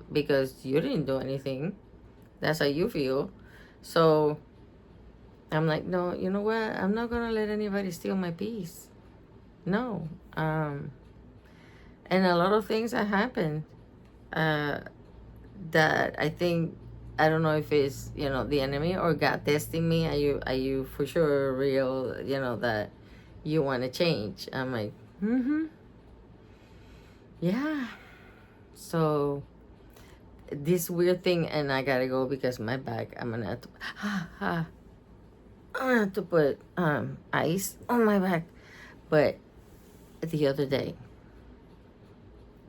Because you didn't do anything. That's how you feel. So I'm like, no, you know what? I'm not gonna let anybody steal my peace. No. And a lot of things have happened, uh, that I think, I don't know if it's, the enemy or God testing me. Are you for sure real, that you want to change? I'm like, yeah. So this weird thing, and I gotta go because my back, I'm gonna have to I'm gonna have to put ice on my back. But the other day,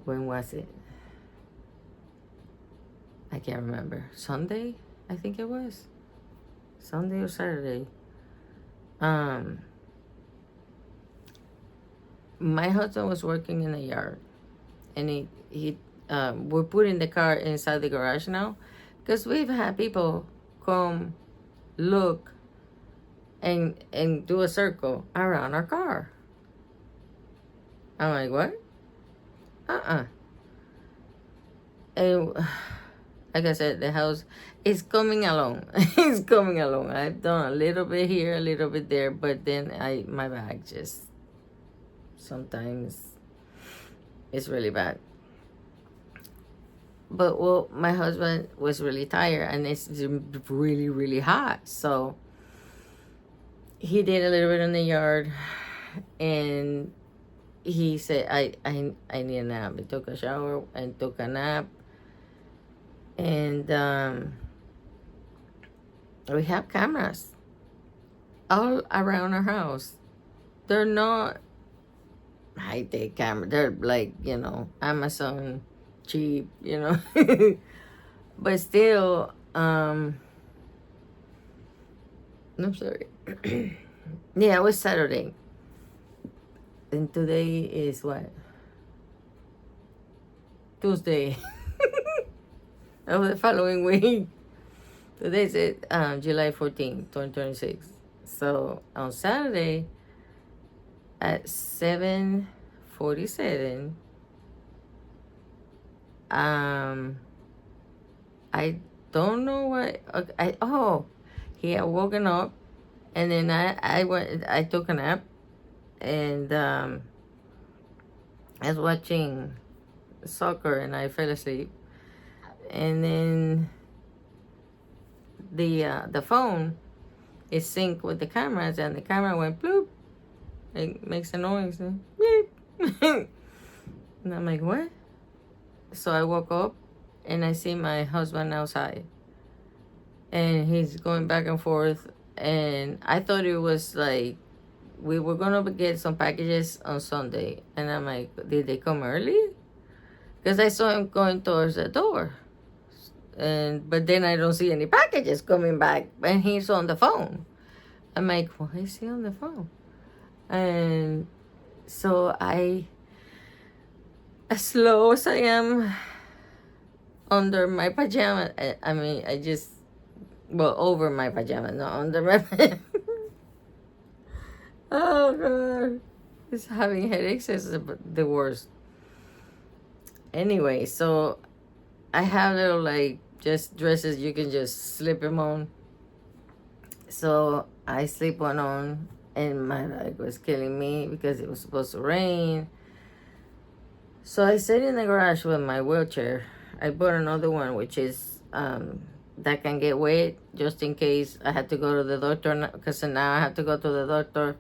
when was it? I can't remember. Sunday, I think it was. Sunday or Saturday. My husband was working in the yard, and we're putting the car inside the garage now, because we've had people come look and do a circle around our car. I'm like, what? And like I said, the house is coming along. It's coming along. I've done a little bit here, a little bit there, but then my back just sometimes it's really bad. But well, my husband was really tired, and it's really, really hot. So he did a little bit in the yard, and he said, I need a nap. He took a shower and took a nap. And we have cameras all around our house. They're not high-tech camera. They're like, Amazon cheap, But still, I'm sorry. Yeah, it was Saturday. And today is what? Tuesday. Of the following week. Today's it, July 14th, 2026. So on Saturday at 7:47, I don't know what. Okay, he had woken up, and then I took a nap, and I was watching soccer, and I fell asleep. And then the phone is synced with the cameras, and the camera went bloop. It makes a noise, bleep. And I'm like, what? So I woke up, and I see my husband outside, and he's going back and forth. And I thought it was like we were gonna get some packages on Sunday, and I'm like, did they come early? Because I saw him going towards the door. But then I don't see any packages coming back, and he's on the phone. I'm like, why is he on the phone? And so as slow as I am, under my pajama, over my pajama, not under my pajama. Oh God, just having headaches is the worst. Anyway, so I have little, like, just dresses you can just slip them on. So I slip one on, and my leg was killing me because it was supposed to rain. So I sit in the garage with my wheelchair. I bought another one, which is that can get wet, just in case I had to go to the doctor, because now I have to go to the doctor.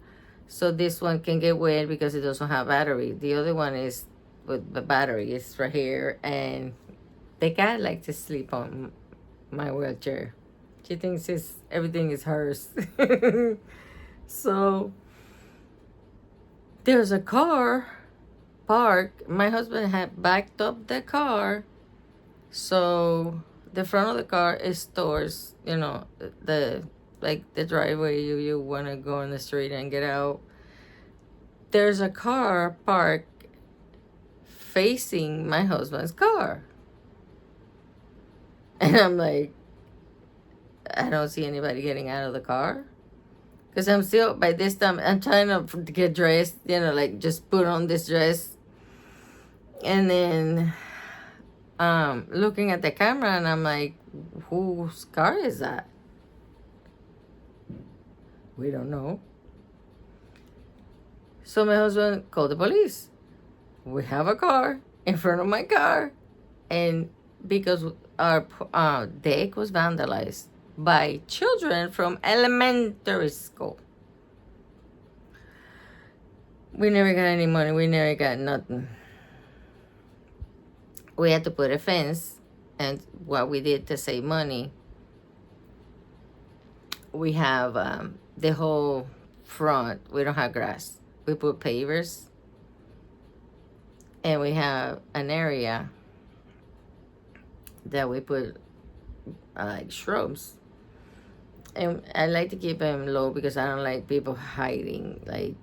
So this one can get wet because it doesn't have battery. The other one is with the battery. It's right here, and The cat likes to sleep on my wheelchair. She thinks everything is hers. So there's a car parked. My husband had backed up the car, so the front of the car is towards, the like the driveway you want to go on the street and get out. There's a car parked facing my husband's car. And I'm like, I don't see anybody getting out of the car. Because I'm still, by this time, I'm trying to get dressed, like just put on this dress. And then looking at the camera, and I'm like, whose car is that? We don't know. So my husband called the police. We have a car in front of my car. And because our deck was vandalized by children from elementary school. We never got any money. We never got nothing. We had to put a fence. And what we did to save money, we have the whole front. We don't have grass. We put pavers. And we have an area that we put like shrubs. And I like to keep them low because I don't like people hiding. Like,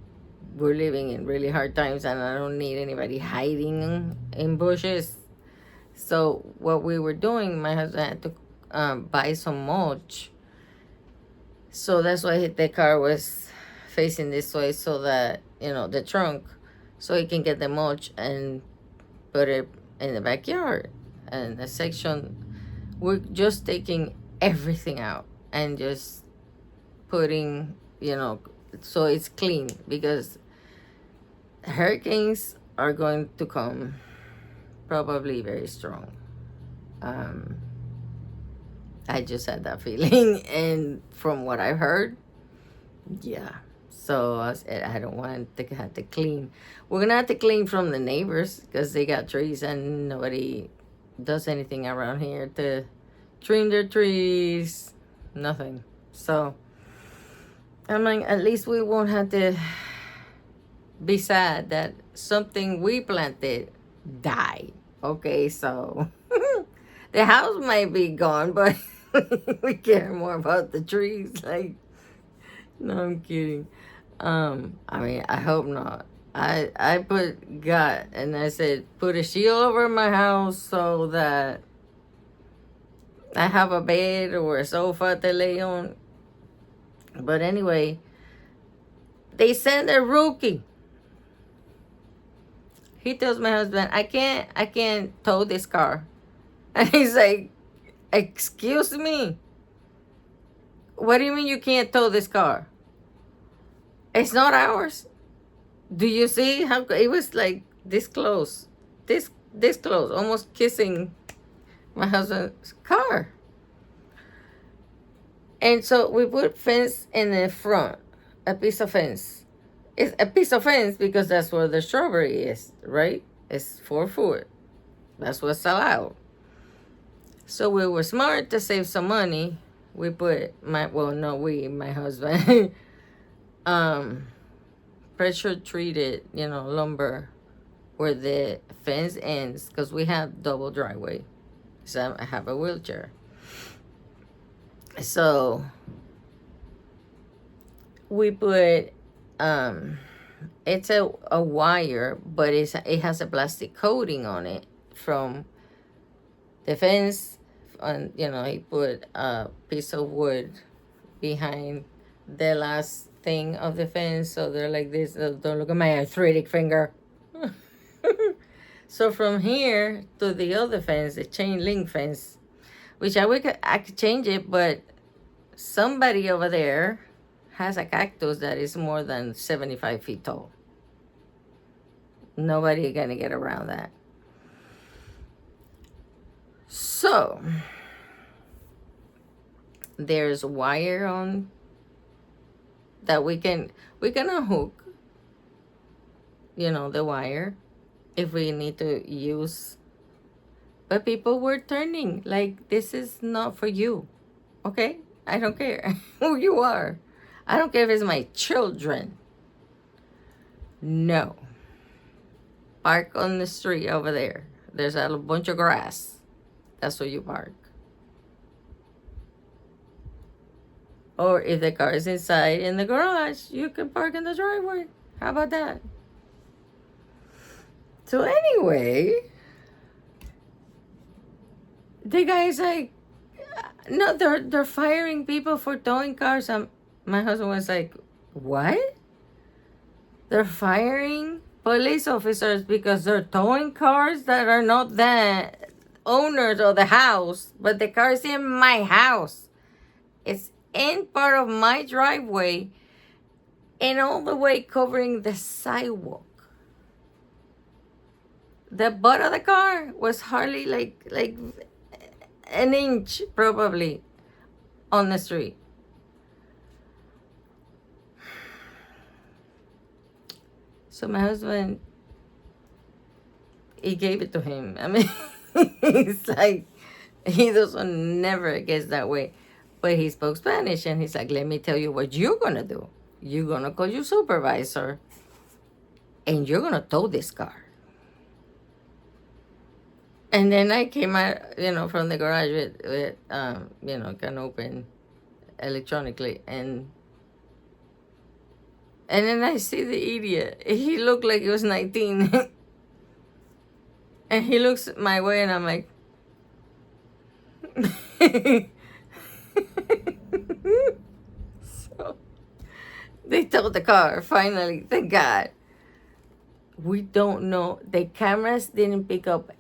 we're living in really hard times and I don't need anybody hiding in bushes. So what we were doing, my husband had to buy some mulch. So that's why the car was facing this way, so that, the trunk, so he can get the mulch and put it in the backyard. And the section, we're just taking everything out and just putting, so it's clean, because hurricanes are going to come probably very strong. I just had that feeling, and from what I heard, yeah. So I said, I don't want to have to clean. We're gonna have to clean from the neighbors because they got trees and nobody does anything around here to trim their trees. Nothing. So I'm like, at least we won't have to be sad that something we planted died. Okay, so the house might be gone, but we care more about the trees. Like, no, I'm kidding. I mean, I hope not. I put God, and I said, put a shield over my house so that I have a bed or a sofa to lay on. But anyway, they sent a rookie. He tells my husband, I can't tow this car. And he's like, excuse me? What do you mean you can't tow this car? It's not ours. Do you see how it was like this close? This close, almost kissing my husband's car. And so we put fence in the front, a piece of fence. It's a piece of fence because that's where the strawberry is, right? It's 4 foot. That's what's allowed. So we were smart to save some money. We put my husband, pressure treated, lumber where the fence ends, because we have double driveway. So I have a wheelchair. So we put, it's a wire, but it has a plastic coating on it from the fence. And, he put a piece of wood behind the last thing of the fence. So they're like this. Don't look at my arthritic finger. So from here to the other fence, the chain link fence, which I could change it, but somebody over there has a cactus that is more than 75 feet tall. Nobody gonna get around that. So there's wire on that we can unhook, the wire if we need to use But people were turning like, this is not for you. Okay? I don't care who you are. I don't care if it's my children. No. Park on the street over there. There's a bunch of grass. That's where you park. Or if the car is inside in the garage, you can park in the driveway. How about that? So anyway, the guy's like, no, they're firing people for towing cars. My husband was like, what? They're firing police officers because they're towing cars that are not the owners of the house, but the car is in my house. It's in part of my driveway and all the way covering the sidewalk. The butt of the car was hardly like an inch probably on the street. So my husband, he gave it to him. I mean, it's like, he doesn't never gets that way. But he spoke Spanish and he's like, let me tell you what you're going to do. You're going to call your supervisor and you're going to tow this car. And then I came out, from the garage with can open electronically. And then I see the idiot. He looked like he was 19. And he looks my way and I'm like, so they towed the car, finally, thank God. We don't know. The cameras didn't pick up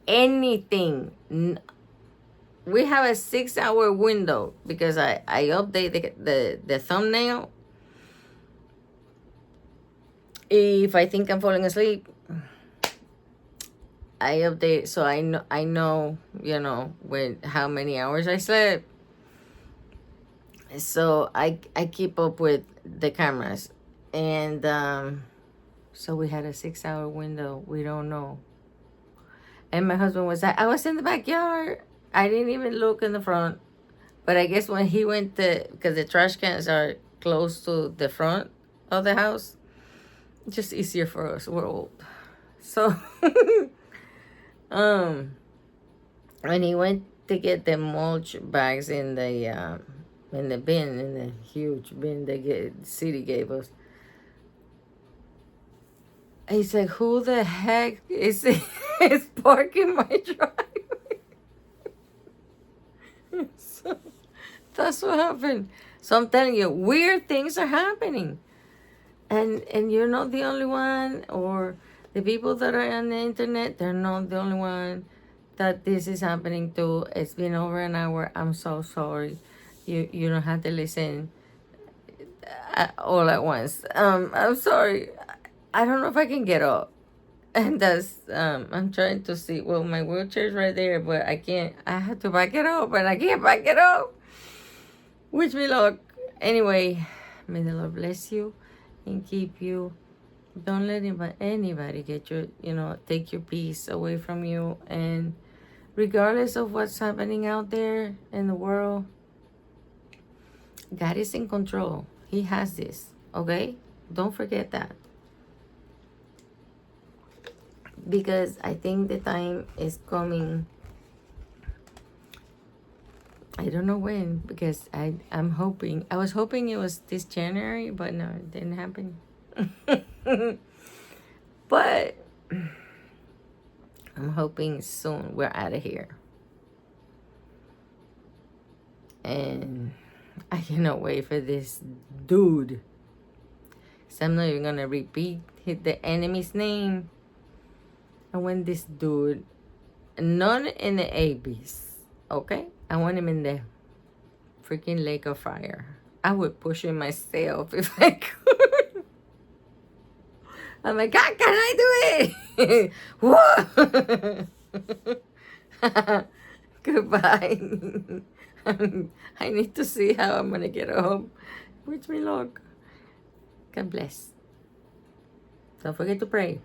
anything. We have a 6-hour window because I update the thumbnail. If I think I'm falling asleep, I update so I know when how many hours I slept. So I keep up with the cameras, and so we had a 6-hour window. We don't know. And my husband was like, I was in the backyard. I didn't even look in the front. But I guess when he went because the trash cans are close to the front of the house, it's just easier for us. We're old. So, when he went to get the mulch bags in the bin, in the huge bin the city gave us, he's like, who the heck is parking my driveway? So that's what happened. So I'm telling you, weird things are happening. And you're not the only one, or the people that are on the internet, they're not the only one that this is happening to. It's been over an hour. I'm so sorry. You don't have to listen all at once. I'm sorry. I don't know if I can get up. And that's, I'm trying to see. Well, my wheelchair's right there, but I can't. I have to back it up, and I can't back it up. Wish me luck. Anyway, may the Lord bless you and keep you. Don't let anybody get your, take your peace away from you. And regardless of what's happening out there in the world, God is in control. He has this, okay? Don't forget that. Because I think the time is coming. I don't know when, because I'm hoping. I was hoping it was this January, but no, it didn't happen. But I'm hoping soon we're out of here. And I cannot wait for this dude. So I'm not even going to repeat the enemy's name. I want this dude, not in the ABs, okay? I want him in the freaking lake of fire. I would push him myself if I could. I'm like, God, can I do it? Whoa! Goodbye. I need to see how I'm going to get home. Wish me luck. God bless. Don't forget to pray.